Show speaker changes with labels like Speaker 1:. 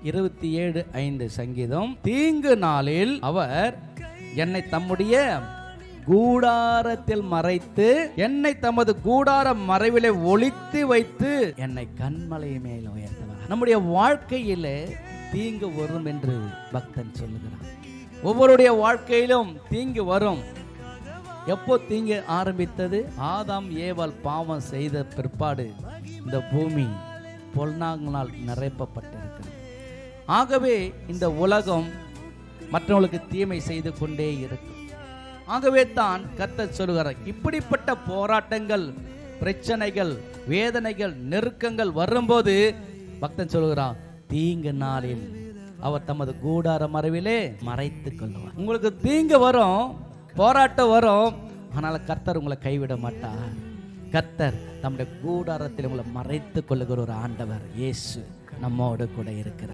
Speaker 1: 27:5 சங்கீதம். தீங்கு நாளில் அவர் என்னை தம்முடைய கூடாரத்தில் மறைத்து, என்னை தமது கூடார மறைவிலே ஒளித்து வைத்து, என்னை கன்மலை மேல் உயர்த்தவர். நம்முடைய வாழ்க்கையிலே தீங்கு வரும் என்று பக்தன் சொல்லுகிறான். ஒவ்வொருடைய வாழ்க்கையிலும் தீங்கு வரும். எப்போ தீங்கு ஆரம்பித்தது? ஆதாம் ஏவாள் பாவம் செய்த பிற்பாடு இந்த பூமி பொல்லாங்கனால் நிரப்பப்பட்டிருக்கிறது. ஆகவே இந்த உலகம் மற்றவர்களுக்கு தீமை செய்து கொண்டே இருக்கும். ஆகவே தான் கர்த்தர் சொல்கிறார், இப்படிப்பட்ட போராட்டங்கள், பிரச்சனைகள், வேதனைகள், நெருக்கங்கள் வரும்போது பக்தன் சொல்கிறான், தீங்கு நாளில் அவர் தமது கூடார மறைவிலே மறைத்துக் கொள்வார். உங்களுக்கு தீங்கு வரும், போராட்டம் வரும், ஆனால் கர்த்தர் உங்களை கைவிட மாட்டார். கர்த்தர் நம்முடைய கூடாரத்தில் உங்களை மறைத்துக் கொள்ளுகிற ஒரு ஆண்டவர். இயேசு நம்மோடு கூட இருக்கிறார்.